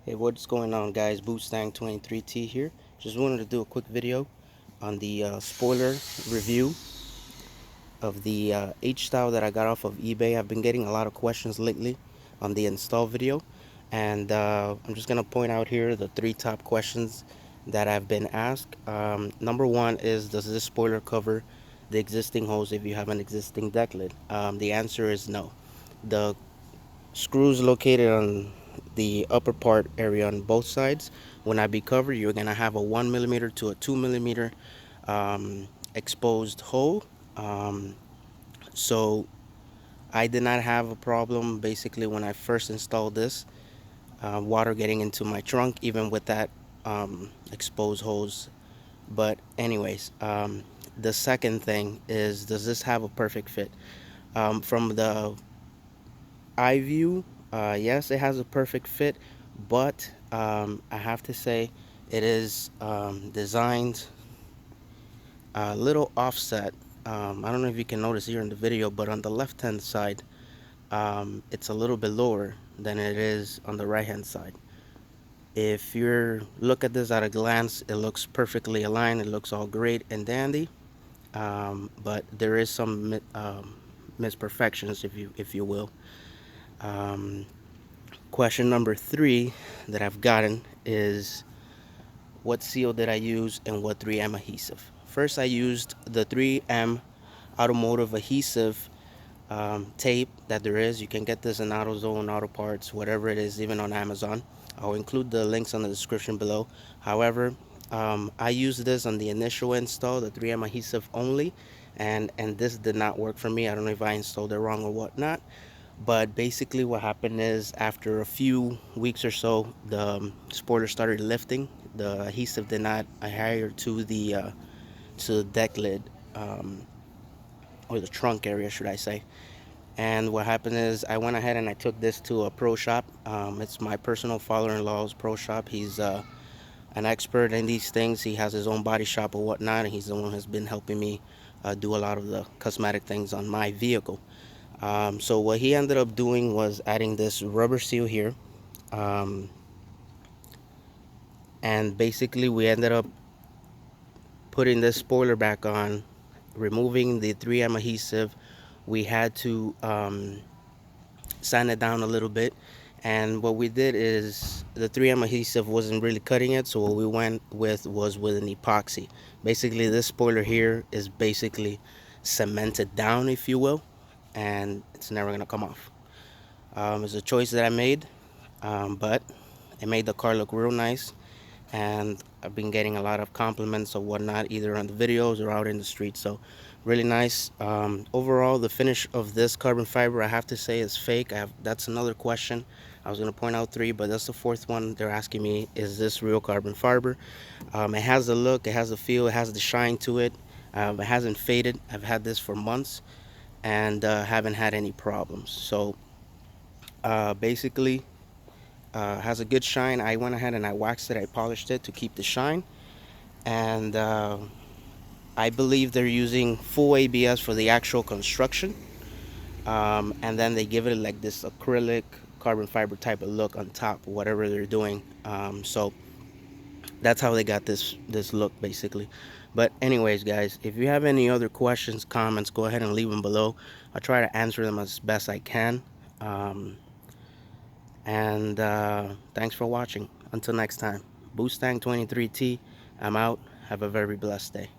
Hey, what's going on, guys? Boostang 23T here. Just wanted to do a quick video on the spoiler review of the H-style that I got off of eBay. I've been getting a lot of questions lately on the install video, and I'm just gonna point out here the three top questions that I've been asked. Number one is, does this spoiler cover the existing hose if you have an existing deck lid? The answer is no. The screws located on the upper part area on both sides will not be covered. You're gonna have a 1 millimeter to a 2 millimeter exposed hole. Um, so I did not have a problem basically when I first installed this, water getting into my trunk even with that exposed hose. But anyways, the second thing is, does this have a perfect fit? From the eye view, yes, it has a perfect fit, but I have to say it is designed a little offset. I don't know if you can notice here in the video, but on the left hand side, it's a little bit lower than it is on the right hand side. If you look at this at a glance, it looks perfectly aligned. It looks all great and dandy, but there is some misperfections, if you will. Um, Question number three that I've gotten is, what seal did I use and what 3M adhesive? First, I used the 3M Automotive adhesive tape that there is. You can get this in AutoZone, Auto Parts, whatever it is, even on Amazon. I'll include the links on the description below. However, I used this on the initial install, the 3M adhesive only, and this did not work for me. I don't know if I installed it wrong or whatnot. But basically what happened is, after a few weeks or so, the spoiler started lifting. The adhesive did not adhere to the deck lid, or the trunk area, should I say. And what happened is, I went ahead and I took this to a pro shop. It's my personal father-in-law's pro shop. He's an expert in these things. He has his own body shop or whatnot, and he's the one who's been helping me do a lot of the cosmetic things on my vehicle. So what he ended up doing was adding this rubber seal here, um, and basically we ended up putting this spoiler back on, removing the 3M adhesive. We had to sand it down a little bit, and what we did is, the 3M adhesive wasn't really cutting it, so what we went with was with an epoxy. Basically, this spoiler here is basically cemented down, if you will, and it's never gonna come off. It's a choice that I made, but it made the car look real nice, and I've been getting a lot of compliments or whatnot, either on the videos or out in the street. So really nice. Overall, the finish of this carbon fiber, I have to say, is fake. That's another question. I was going to point out three, but that's the fourth one. They're asking me, is this real carbon fiber? It has the look, it has the feel, it has the shine to it. It hasn't faded. I've had this for months and haven't had any problems. So basically, has a good shine. I went ahead and I waxed it, I polished it to keep the shine, and I believe they're using full ABS for the actual construction, and then they give it like this acrylic carbon fiber type of look on top, whatever they're doing. So that's how they got this look basically. But anyways, guys, if you have any other questions, comments, go ahead and leave them below. I'll try to answer them as best I can. And thanks for watching. Until next time, Boostang 23T, I'm out. Have a very blessed day.